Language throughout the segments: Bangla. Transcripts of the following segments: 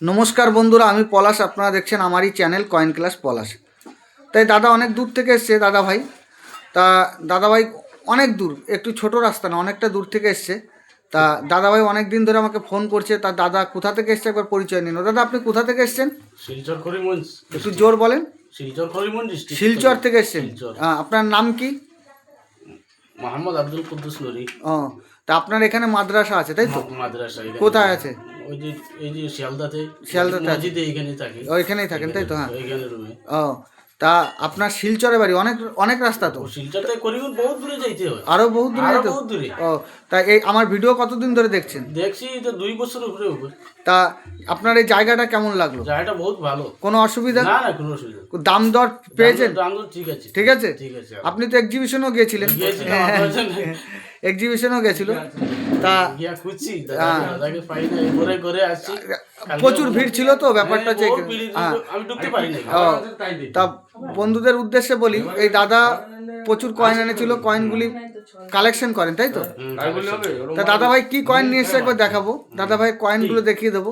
নমস্কার বন্ধুরা, আমি পলাশ। আপনারা দেখছেন আমারই চ্যানেল কয়েন ক্লাস পলাশ। তাই দাদা অনেক দূর থেকে এসছে দাদা ভাই। তা দাদা ভাই অনেক দূর, একটু ছোট রাস্তা না, অনেকটা দূর থেকে এসছে। তা দাদা ভাই অনেক দিন ধরে আমাকে ফোন করছে। তা দাদা কোথা থেকে এসছে একবার পরিচয় নিন। দাদা আপনি কোথা থেকে এসছেন? শিলচর করিমগঞ্জ একটু জোর বলেন। শিলচর করিমগঞ্জ ডিস্ট্রিক্ট শিলচর থেকে এসছেন। শিলচর। আপনার নাম কি? মোহাম্মদ আব্দুল কুদ্দুস নুরি। ও, তা আপনার এখানে মাদ্রাসা আছে তাই তো? মাদ্রাসা কোথায় আছে? ওই যে এই যে শিয়ালদাতে। শিয়ালদাতে আছে। মসজিদে এইখানে থাকি। ওইখানেই থাকেন তাই তো? হ্যাঁ। ওইখানে রুমে। ও, তা আপনার শিলচরে বাড়ি? অনেক অনেক রাস্তা তো। শিলচর থেকে করিমগঞ্জ বহুত দূরে যাইতে হয়। আরো বহুত দূরে আরো যেতে? বহুত দূরে। ও, তা এই আমার ভিডিও কতদিন ধরে দেখছেন? দেখছি তো 2 বছর উপরে উপরে। তা আপনার এই জায়গাটা কেমন লাগলো? জায়গাটা বহুত ভালো। কোনো অসুবিধা? না না কোনো অসুবিধা নেই। দাম দর পেয়েছেন? দাম তো ঠিক আছে। ঠিক আছে। ঠিক আছে। আপনি তো এক্সিবিশনও গিয়েছিলেন। গিয়েছিলাম আপনার জন্য। এক্সিবিশনও গেছিল। তা গিয়া খুঁজছি দাদাকে পাই না, ঘুরে ঘুরে আসছি। প্রচুর ভিড় ছিল তো, ব্যাপারটা হচ্ছে বহুত ভিড়, হ্যাঁ। আমি ঢুকতে পারি না। ও, তা বন্ধুদের উদ্দেশ্যে বলি, এই দাদা প্রচুর কয়েন এনেছিল, কয়েনগুলি কালেকশন করেন তাই তো? তা দাদা ভাই কি কয়েন নিয়ে এসছে একবার দেখাবো। দাদা ভাই কয়েনগুলো দেখিয়ে দেবো।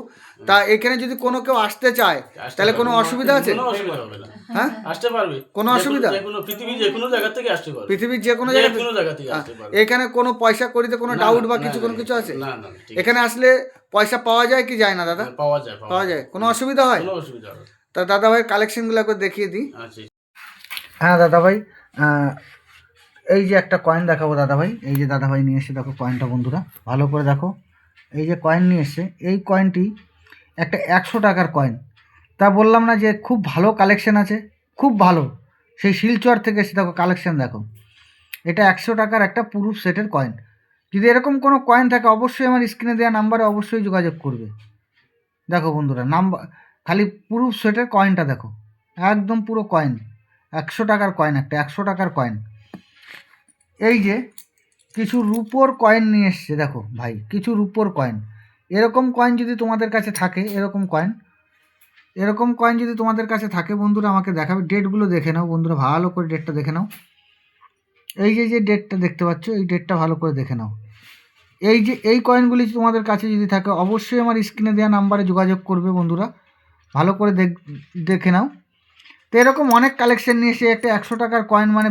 তা এখানে যদি কোনো কেউ আসতে চায় তাহলে কোনো অসুবিধা আছে? কোনো অসুবিধা হবে না। হ্যাঁ, আসতে পারবে। কোনো অসুবিধা? পৃথিবীর যে কোনো জায়গা থেকে আসতে পারবে। পৃথিবীর যে কোনো জায়গা থেকে আসতে পারবে। এখানে কোনো পয়সা করিতে কোনো ডাউট বা কিছু কোনো কিছু আছে? না না ঠিক এখানে আসলে পয়সা পাওয়া যায় কি যায় না দাদা? আছে। পাওয়া যায় পাওয়া যায়, কোনো অসুবিধা হয়? কোনো অসুবিধা হবে না। তা দাদা ভাই কালেকশনগুলো একবার দেখিয়ে দিই। আচ্ছা। হ্যাঁ দাদা ভাই, এই যে একটা কয়েন দেখাবো দাদা ভাই। এই যে দাদা ভাই নিয়ে এসে দেখো কয়েনটা, বন্ধুরা ভালো করে দেখো। এই যে কয়েন নিয়ে এসছে, এই কয়েনটি একটা 100 টাকার কয়েন। তা বললাম না যে খুব ভালো কালেকশন আছে, খুব ভালো। সেই শিলচর থেকে এসে দেখো কালেকশন দেখো। এটা 100 টাকার একটা পুরুষ সেটের কয়েন। যদি এরকম কোনো কয়েন থাকে অবশ্যই আমার স্ক্রিনে দেওয়া নাম্বারে অবশ্যই যোগাযোগ করবে। দেখো বন্ধুরা, নাম্বার খালি পুরুষ সেটের কয়েনটা দেখো, একদম পুরো কয়েন। 100 টাকার কয়েন, একটা 100 টাকার কয়েন। এই যে কিছু রুপোর কয়েন নিয়ে এসছে দেখো ভাই, কিছু রুপোর কয়েন। এরকম কয়েন যদি তোমাদের কাছে থাকে, এরকম কয়েন যদি তোমাদের কাছে থাকে বন্ধুরা আমাকে দেখাবে। ডেটগুলো দেখে নাও বন্ধুরা, ভালো করে ডেটটা দেখে নাও। এই যে ডেটটা দেখতে পাচ্ছ, এই ডেটটা ভালো করে দেখে নাও। এই যে এই কয়েনগুলি তোমাদের কাছে যদি থাকে অবশ্যই আমার স্ক্রিনে দেওয়া নাম্বারে যোগাযোগ করবে বন্ধুরা, ভালো করে দেখে নাও। তো এরকম অনেক কালেকশন নিয়ে এসে একটা 100 টাকার কয়েন, মানে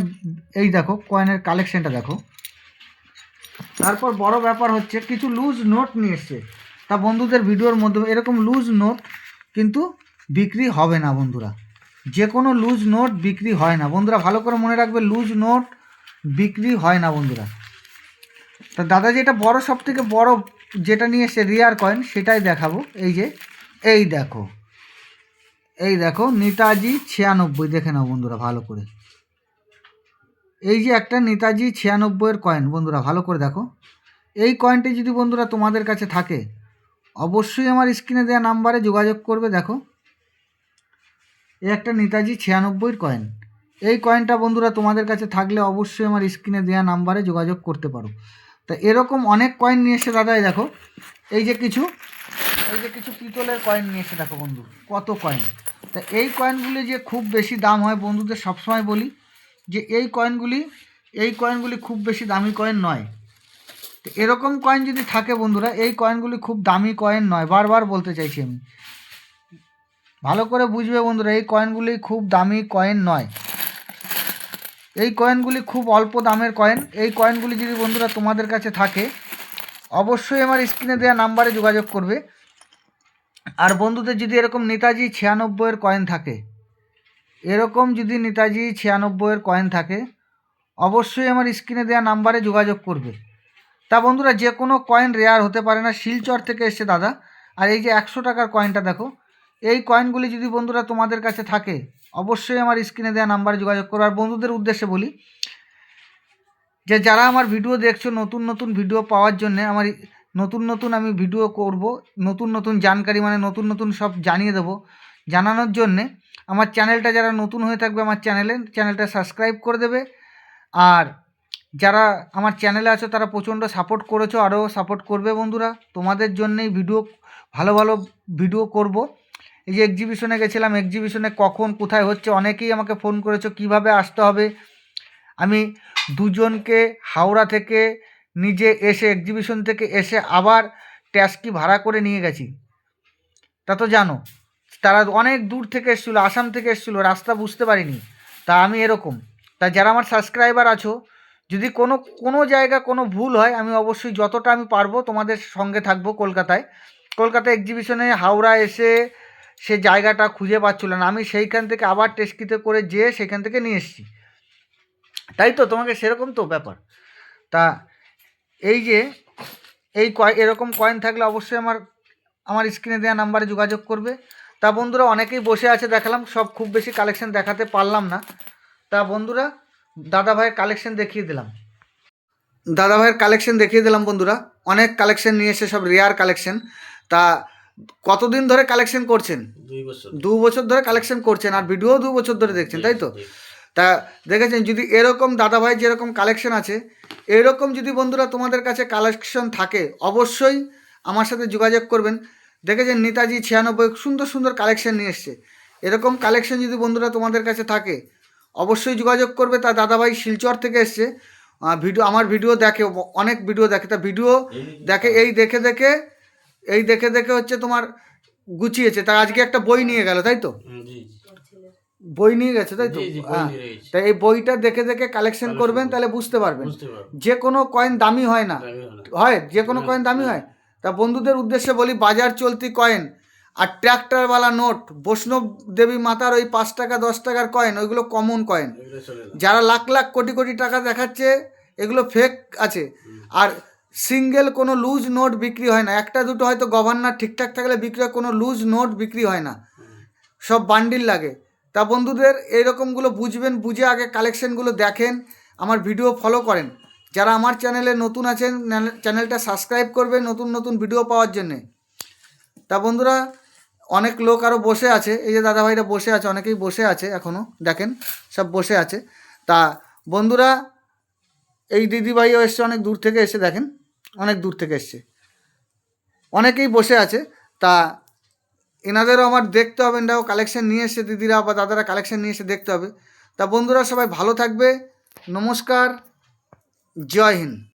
এই দেখো কয়েনের কালেকশনটা দেখো। তারপর বড় ব্যাপার হচ্ছে কিছু লুজ নোট নিয়ে এসছে। তা বন্ধুদের ভিডিওর মধ্যে এরকম লুজ নোট কিন্তু বিক্রি হবে না বন্ধুরা, যে কোনো লুজ নোট বিক্রি হয় না বন্ধুরা, ভালো করে মনে রাখবে, লুজ নোট বিক্রি হয় না বন্ধুরা। তা দাদা যেটা বড়, সব থেকে বড় যেটা নিয়ে এসছে রিয়ার কয়েন, সেটাই দেখাবো। এই যে এই দেখো নেতাজি 96, দেখে নাও বন্ধুরা ভালো করে। এই যে একটা নেতাজি 96-এর কয়েন বন্ধুরা, ভালো করে দেখো। এই কয়েনটি যদি বন্ধুরা তোমাদের কাছে থাকে অবশ্যই আমার স্ক্রিনে দেওয়া নাম্বারে যোগাযোগ করবে। দেখো এই একটা নেতাজি 96-এর কয়েন। এই কয়েনটা বন্ধুরা তোমাদের কাছে থাকলে অবশ্যই আমার স্ক্রিনে দেওয়া নাম্বারে যোগাযোগ করতে পারো। তা এরকম অনেক কয়েন নিয়ে এসে দাদাই দেখো। এই যে কিছু পিতলের কয়েন নিয়ে এসে দেখো বন্ধু, কত কয়েন। তা এই কয়েনগুলি যে খুব বেশি দাম হয় বন্ধুদের সবসময় বলি যে এই কয়েনগুলি খুব বেশি দামি কয়েন নয়। তো এরকম কয়েন যদি থাকে বন্ধুরা, এই কয়েনগুলি খুব দামি কয়েন নয়, বারবার বলতে চাইছি আমি, ভালো করে বুঝবে বন্ধুরা, এই কয়েনগুলি খুব দামি কয়েন নয়, এই কয়েনগুলি খুব অল্প দামের কয়েন। এই কয়েনগুলি যদি বন্ধুরা তোমাদের কাছে থাকে অবশ্যই আমার স্ক্রিনে দেওয়া নাম্বারে যোগাযোগ করবে। আর বন্ধুদের যদি এরকম নেতাজি 96-এর কয়েন থাকে, এরকম যদি নেতাজি 96-এর কয়েন থাকে অবশ্যই আমার স্ক্রিনে দেওয়া নাম্বারে যোগাযোগ করবে। তা বন্ধুরা যে কোনো কয়েন রেয়ার হতে পারে না, শিলচর থেকে এসছে দাদা। আর এই যে 100 টাকার কয়েনটা দেখো, এই কয়েনগুলি যদি বন্ধুরা তোমাদের কাছে থাকে অবশ্যই আমার স্ক্রিনে দেওয়া নাম্বারে যোগাযোগ করো। আর বন্ধুদের উদ্দেশ্যে বলি যে যারা আমার ভিডিও দেখছো, নতুন নতুন ভিডিও পাওয়ার জন্যে, আমার নতুন আমি ভিডিও করব, নতুন জানকারি, মানে নতুন সব জানিয়ে দেবো, জানানোর জন্যে আমার চ্যানেলটা যারা নতুন হয়ে থাকবে আমার চ্যানেলটা সাবস্ক্রাইব করে দেবে। আর যারা আমার চ্যানেলে আছো তারা প্রচণ্ড সাপোর্ট করেছো, আরও সাপোর্ট করবে বন্ধুরা, তোমাদের জন্যেই ভালো ভিডিও করব। এই যে এক্সিবিশনে গেছিলাম, এক্সিবিশনে কখন কোথায় হচ্ছে অনেকেই আমাকে ফোন করেছো কীভাবে আসতে হবে। আমি দুজনকে হাওড়া থেকে নিজে এসে, এক্সিবিশন থেকে এসে আবার ট্যাক্সি ভাড়া করে নিয়ে গেছি। তা তো জানো, তারা অনেক দূর থেকে এসেছিলো, আসাম থেকে এসেছিলো, রাস্তা বুঝতে পারিনি। তা আমি এরকম, তা যারা আমার সাবস্ক্রাইবার আছো, যদি কোনো জায়গা কোনো ভুল হয়, আমি অবশ্যই যতটা আমি পারবো তোমাদের সঙ্গে থাকবো। কলকাতা এক্সিবিশনে হাওড়া এসে সে জায়গাটা খুঁজে পাচ্ছিল না, আমি সেইখান থেকে আবার টেস্কিতে করে যেয়ে সেখান থেকে নিয়ে এসেছি, তাই তো তোমাকে সেরকম তো ব্যাপার। তা এই যে এরকম কয়েন থাকলে অবশ্যই আমার স্ক্রিনে দেওয়া নাম্বারে যোগাযোগ করবে। তা বন্ধুরা, অনেকেই বসে আছে দেখালাম, সব খুব বেশি কালেকশন দেখাতে পারলাম না। তা বন্ধুরা, দাদা ভাইয়ের কালেকশন দেখিয়ে দিলাম বন্ধুরা, অনেক কালেকশন নিয়ে এসে, সব রেয়ার কালেকশন। তা কতদিন ধরে কালেকশন করছেন? 2 বছর। 2 বছর ধরে কালেকশন করছেন, আর ভিডিও 2 বছর ধরে দেখছেন, তাই তো? তা দেখেছেন, যদি এরকম দাদাভাই যেরকম কালেকশন আছে, এরকম যদি বন্ধুরা তোমাদের কাছে কালেকশন থাকে, অবশ্যই আমার সাথে যোগাযোগ করবেন। দেখেছেন নেতাজি 96 সুন্দর সুন্দর কালেকশন নিয়ে এসছে। এরকম কালেকশন যদি বন্ধুরা তোমাদের কাছে থাকে, অবশ্যই যোগাযোগ করবে। তা দাদাভাই শিলচর থেকে এসছে, আমার ভিডিও দেখে, অনেক ভিডিও দেখে, তা ভিডিও দেখে এই দেখে দেখে হচ্ছে তোমার গুছিয়েছে। তা আজকে একটা বই নিয়ে গেল, তাই তো? জি বই নিয়ে গেছে, তাই তো? জি, বই হ্যাঁ। নিয়ে গেছি। তাই এই বইটা দেখে দেখে কালেকশন করবেন, তাহলে বুঝতে পারবেন। যে কোনো কয়েন দামি হয় না, যে কোনো কয়েন দামি হয়। তা বন্ধুদের উদ্দেশ্যে বলি, বাজার চলতি কয়েন আর ট্র্যাক্টরওয়ালা নোট, বৈষ্ণব দেবী মাতার ওই 5 টাকা 10 টাকার কয়েন, ওইগুলো কমন কয়েন। যারা লাখ লাখ কোটি কোটি টাকা দেখাচ্ছে, এগুলো ফেক আছে। আর সিঙ্গেল কোনো লুজ নোট বিক্রি হয় না, একটা দুটো হয়তো গভর্নর ঠিকঠাক থাকলে বিক্রি হয়, কোনো লুজ নোট বিক্রি হয় না, সব বান্ডিল লাগে। তা বন্ধুদের এইরকমগুলো বুঝবেন, বুঝে আগে কালেকশনগুলো দেখেন, আমার ভিডিও ফলো করেন। যারা আমার চ্যানেলে নতুন আছেন, চ্যানেলটা সাবস্ক্রাইব করবেন নতুন নতুন ভিডিও পাওয়ার জন্যে। তা বন্ধুরা, অনেক লোক আরও বসে আছে, এই যে দাদাভাইরা বসে আছে, অনেকেই বসে আছে এখনও, দেখেন সব বসে আছে। তা বন্ধুরা, এই দিদিভাইও এসছে অনেক দূর থেকে এসে, দেখেন অনেক দূর থেকে এসছে, অনেকেই বসে আছে। তা এনাদেরও আমার দেখতে হবে, এনারাও কালেকশন নিয়ে এসে, দিদিরা বা দাদারা কালেকশন নিয়ে এসে দেখতে হবে। তা বন্ধুরা, সবাই ভালো থাকবে, নমস্কার, জয় হিন্দ।